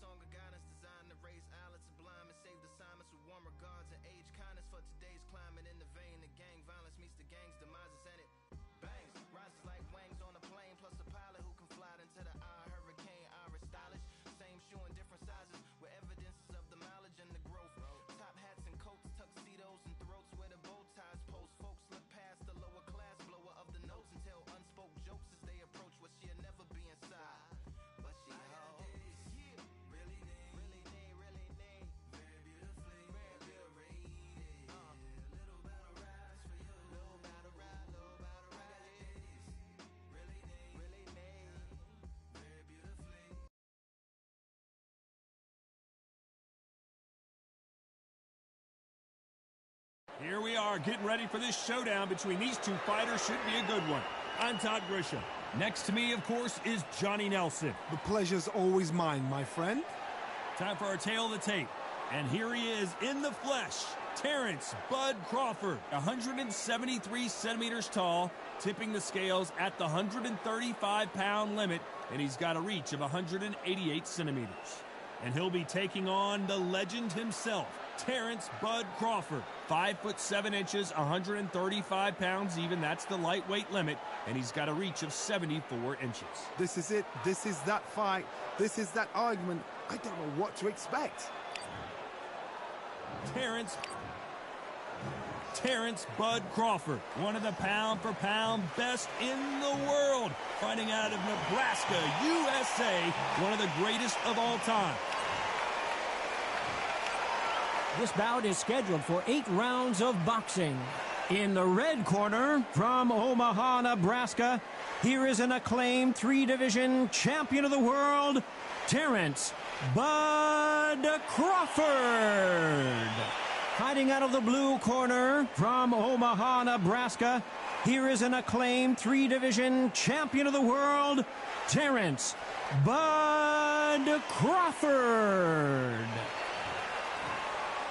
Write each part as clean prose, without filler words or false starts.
song of guidance designed to raise islands sublime and save the assignments with warm regards and age kindness for today's climate. In the vein, the gang violence meets the gang's demises, and it bangs, rises like wings on a plane, plus a pilot who can fly into the eye. Hurricane, Irish stylish, same shoe in different sizes with evidences of the mileage and the growth. Top hats and coats, tuxedos and throats where the bow ties post. Folks look past the lower class blower of the notes and tell unspoke jokes as they approach what she'll never be inside. But she holds, yeah, really need, very beautifully, very rated. Little battle rise for you, little battle ride, really need, very beautifully. Here we are, getting ready for this showdown between these two fighters. Should be a good one. I'm Todd Grisham. Next to me, of course, is Johnny Nelson. The pleasure's always mine, my friend. Time for our tale of the tape. And here he is in the flesh, Terrence Bud Crawford, 173 centimeters tall, tipping the scales at the 135-pound limit, and he's got a reach of 188 centimeters. And he'll be taking on the legend himself, Terrence Bud Crawford, 5'7", 135 pounds even. That's the lightweight limit, and he's got a reach of 74 inches. This is it. This is that fight. This is that argument. I don't know what to expect. Terrence Bud Crawford, one of the pound-for-pound best in the world, fighting out of Nebraska, USA, one of the greatest of all time. This bout is scheduled for 8 rounds of boxing. In the red corner, from Omaha, Nebraska, here is an acclaimed 3-division champion of the world, Terrence Bud Crawford. Hiding out of the blue corner, from Omaha, Nebraska, here is an acclaimed 3-division champion of the world, Terrence Bud Crawford.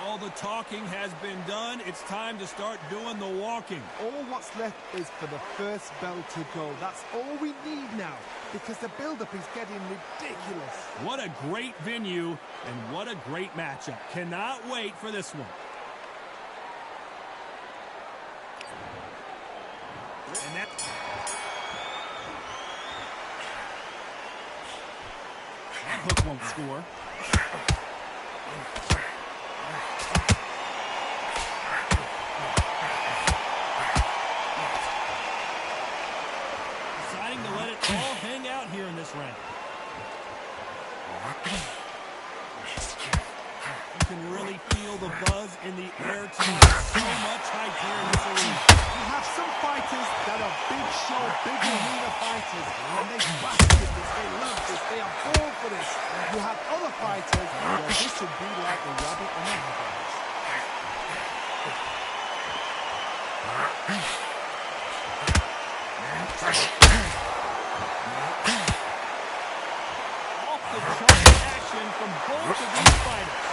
All the talking has been done. It's time to start doing the walking. All what's left is for the first bell to go. That's all we need now, because the build-up is getting ridiculous. What a great venue, and what a great matchup. Cannot wait for this one. And that hook won't score. Deciding to let it all hang out here in this round. You can really feel the buzz in the air tonight. So much hype here in this arena. You have some fighters that are big show, big arena fighters, and they bastard this, they love this, they are born for this. You have other fighters where this would be like a rabbit on a hat. Off the chart action from both of these fighters.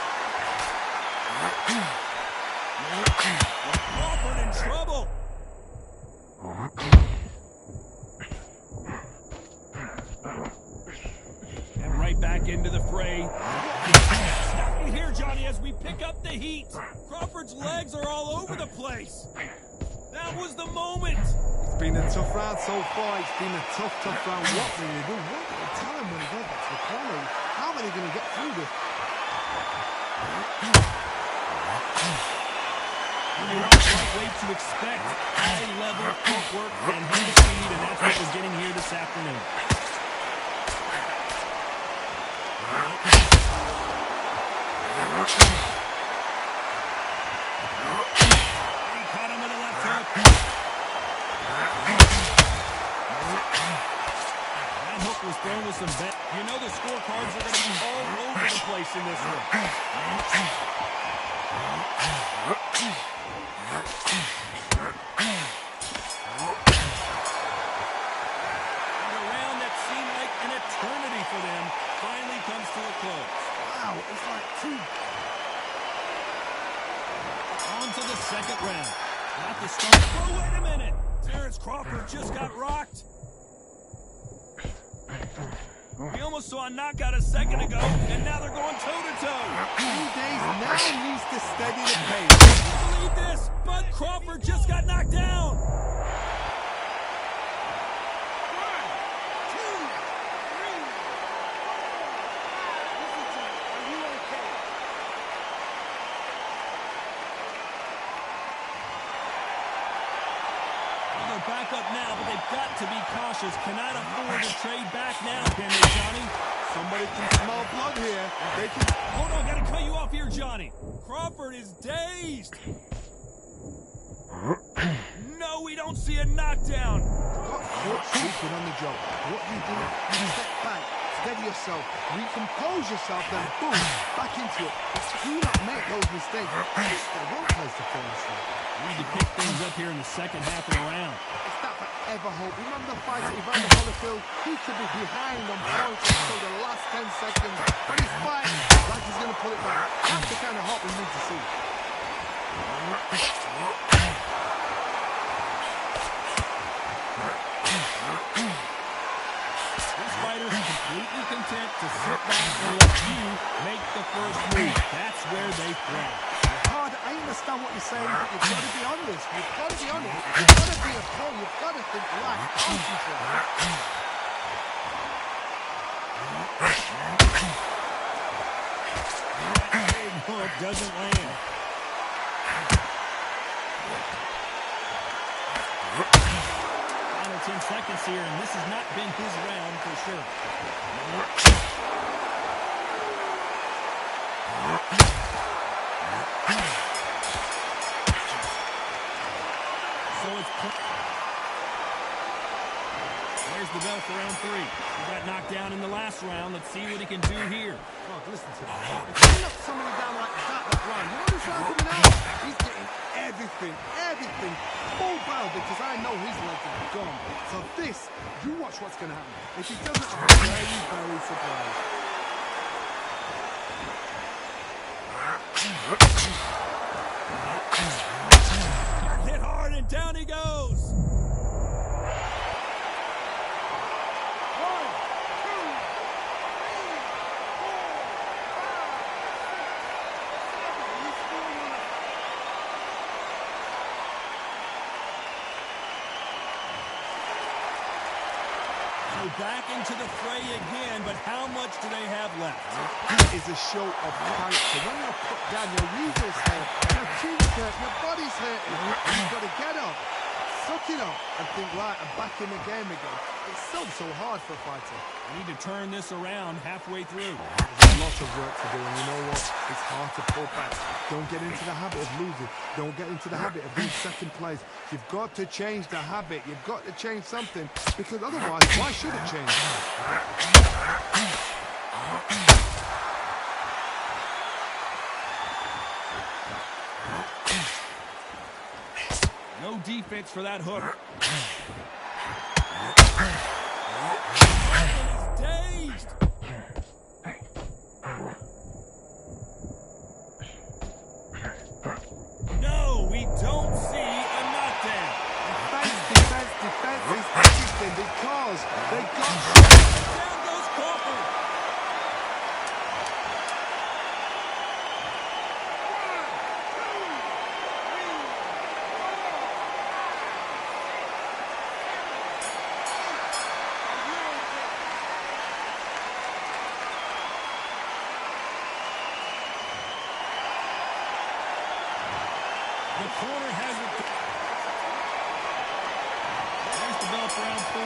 Crawford in trouble. And right back into the fray. Stop me here, Johnny, as we pick up the heat. Crawford's legs are all over the place. That was the moment. It's been a tough round so far. It's been a tough round. What will he do? What will he tell him when he goes back to the corner? How are they going to get through this? You're not quite wait to expect high-level footwork and hand speed, and that's what we're getting here this afternoon. He caught him with a left hook. That hook was thrown with some bet. You know the scorecards are going to be all over the place in this one. Eternity for them finally comes to a close. Wow, it's like two. On to the second round. Not the start. Oh, wait a minute. Terrence Crawford just got rocked. He almost almost saw a knockout a second ago, and now they're going toe-to-toe. 2 days now needs to steady the pace. Can you believe this? Bud Crawford just got knocked down. Back up now, but they've got to be cautious. Cannot afford to trade back now, can they, Johnny? Somebody can smell blood here. They can... Hold on, gotta cut you off here, Johnny. Crawford is dazed. No, we don't see a knockdown. Got caught sleeping on the job. What you do, you step back, steady yourself, recompose yourself, then boom, back into it. Do not make those mistakes. It's the wrong place to fall asleep. We need to pick things up here in the second half of the round. It's that forever hope. Remember the fight at Evander Holyfield? He could be behind on points until the last 10 seconds, but he's fighting like he's going to pull it back. That's the kind of hope we need to see. This fighter's completely content to sit back and let you make the first move. That's where they thrive. I understand what you're saying, but you've got to be honest. You've got to be honest. You've got to be a pro. You've got to think right. Concentrate. Big hook doesn't land. Final 10 seconds here, and this has not been his round for sure. There's the bell for round 3. He got knocked down in the last round. Let's see what he can do here. God, listen to me. If you knock somebody down like that round, you know this round coming out? He's getting everything full barrel because I know his legs are gone. So this, you watch what's going to happen. If he doesn't, I'm very surprised. Hit hard and down he goes. Back into the fray again, but how much do they have left? It is a show of character. When you're put down, your weasel's hurt, your chin's hurt, your body's hurting. You've got to get up, suck it up, and think, right, I'm back in the game again. It's so hard for a fighter. We need to turn this around halfway through. There's lots of work to do, and you know what? It's hard to pull back. Don't get into the habit of losing. Don't get into the habit of being second place. You've got to change the habit. You've got to change something, because otherwise, why should it change? No defense for that hook. He's dazed. No, we don't see a knockdown. Defense is everything because they got... Down goes Crawford. The corner has it. There's the bell for round 4.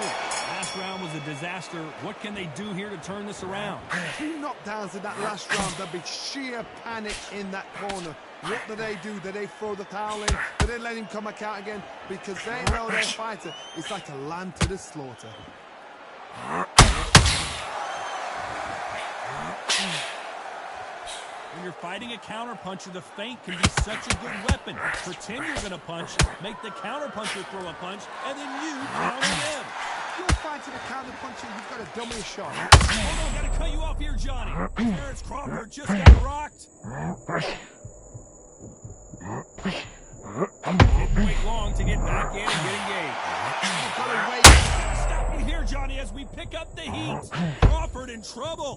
Last round was a disaster. What can they do here to turn this around? 2 knockdowns in that last round. There'll be sheer panic in that corner. What do? Do they throw the towel in? Do they let him come back out again? Because they know their fighter is like a lamb to the slaughter. When you're fighting a counterpuncher, the feint can be such a good weapon. Pretend you're going to punch, make the counterpuncher throw a punch, and then you counter them. If you're fighting a counterpuncher, you've got to dummy a shot. Hold on, got to cut you off here, Johnny. Terrence Crawford just got rocked. Didn't wait long to get back in and get engaged. You've got to wait. Stop you here, Johnny, as we we pick up the heat. Crawford in trouble.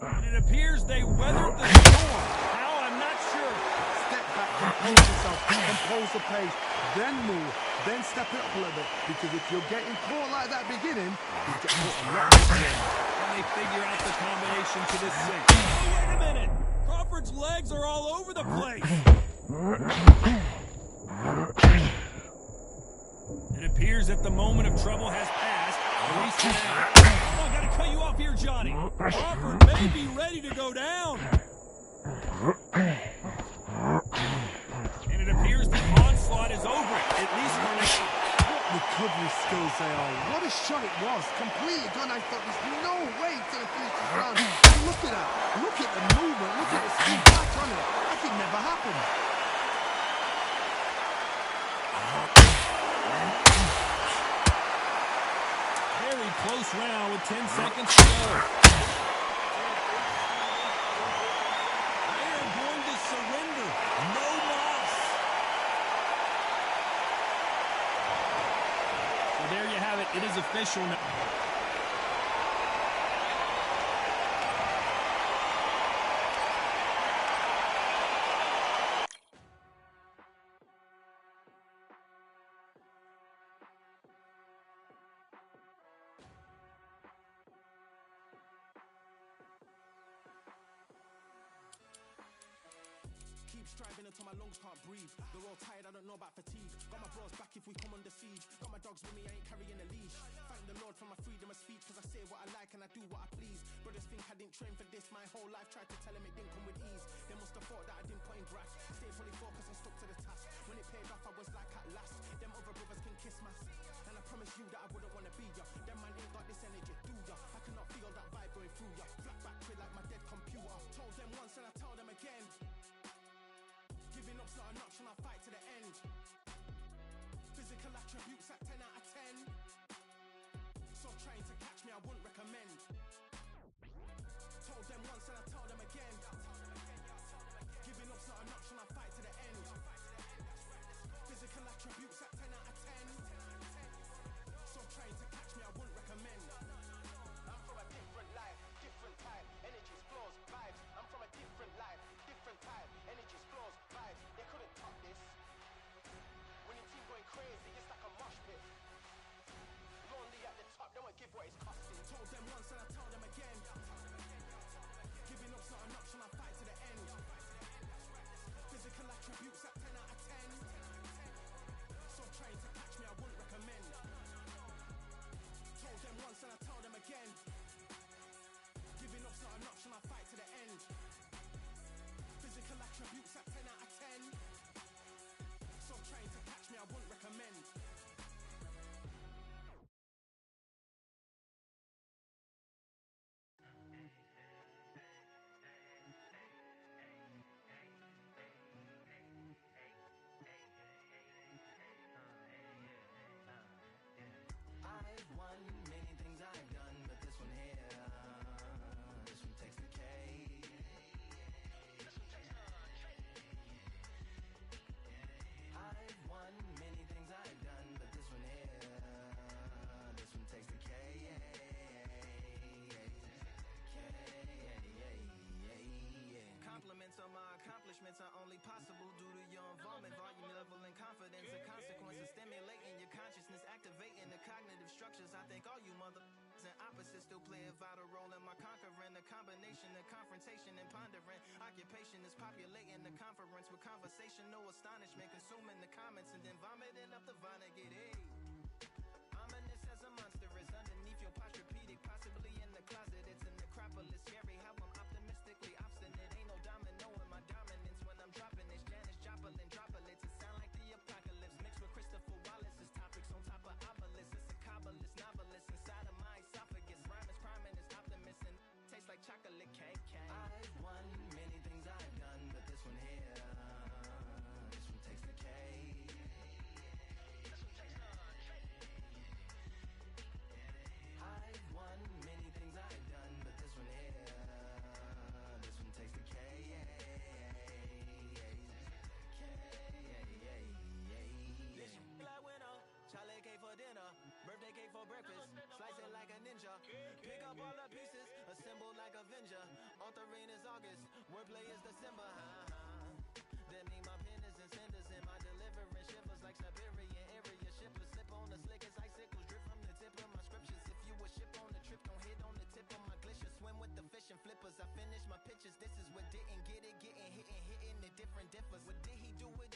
And it appears they weathered the storm. How? I'm not sure. Step back, compose yourself, compose the pace, then move, then step it up a little bit. Because if you're getting caught like that beginning, you get caught a lot more. And they figure out the combination to this sink. Oh, wait a minute. Crawford's legs are all over the place. It appears that the moment of trouble has passed. At least for now. Oh, I gotta cut you off here, Johnny. Crawford may be ready to go down. And it appears the onslaught is over, at least for now. What recovery skills they are. What a shot it was. Completely gone. I thought there's no way to finish this round. Look at that. Look at the movement. Look at the speed back on it. That could never happen. Very close round with 10 seconds to go. They are going to surrender. No moss. So there you have it. It is official now. Keep striving until my lungs can't breathe. They're all tired, I don't know about fatigue. Got my bros back if we come under siege. Got my dogs with me, I ain't carrying a leash. Thank the Lord for my freedom of speech, cause I say what I like and I do what I please. Brothers think I didn't train for this my whole life. Tried to tell them it didn't come with ease. They must have thought that I didn't put in graft. Stayed fully focused and stuck to the task. When it paid off, I was like at last. Them other brothers can kiss my ass. And I promise you that I wouldn't wanna be ya. Them man ain't got this energy, do ya? I cannot feel that vibe going through ya. Flat battery like my dead computer. Told them once and I tell them again. Giving up's not an option, I'll fight to the end. Physical attributes at 10 out of 10. So trying to catch me, I wouldn't recommend. Told them once and I tell them again. Giving up's not an option, I'll fight to the end. Physical attributes at 10 out of 10. So trying to catch me, I wouldn't recommend. I'm from a different life, different type. Energies, flows, vibes. I'm from a different life, different type. Energies, flows, vibes. They couldn't top this. When your team going crazy, it's like a mosh pit. Lonely at the top, don't give what it's costing. Told them once and I tell them again. Giving up's not an option, I'll fight to the end. Physical attributes at 10 out of 10. So trying to catch me, I wouldn't recommend. Told them once and I tell them again. Giving up's not an option, I'll fight to the end. Physical attributes at 10 out of 10. So trying to catch me, I wouldn't recommend. I've won many things I've done, but this one here, this one takes the cake. I've won many things I've done, but this one here, this one takes the cake. Compliments on my accomplishments are only possible due to your involvement, volume, level, and confidence. A consequence of stimulating your consciousness, activating the cognitive structures. I think all you mother and opposites still play a vital role in my conquering. The combination of confrontation and pondering. Occupation is populating the conference with conversation, no astonishment, consuming the comments and then vomiting up the Vonnegut. Hey, ominous as a monster is underneath your posturepedic, possibly in the closet. It's an necropolis, scary how I'm optimistically obstinate. Ain't no domino in my dominance when I'm dropping this. Janis Joplin droplets, it sound like the apocalypse mixed with Christopher Wallace's topics on top of obelisks. It's a kabbalist novelist inside of my esophagus. Rhyme is priming, is optimist and tastes like chocolate cake. I've won many things I've done, but this one here, this one takes the cake. Pick up all the pieces, assemble like Avenger. Authoring is August, wordplay is December. That mean my pen is in cinders and my deliverance shivers like Siberian area. Shippers slip on the slick as icicles drip from the tip of my scriptures. If you a ship on the trip, don't hit on the tip of my glacier. Swim with the fish and flippers. I finish my pitches. This is what didn't get it, getting hit and hitting the different differs. What did he do with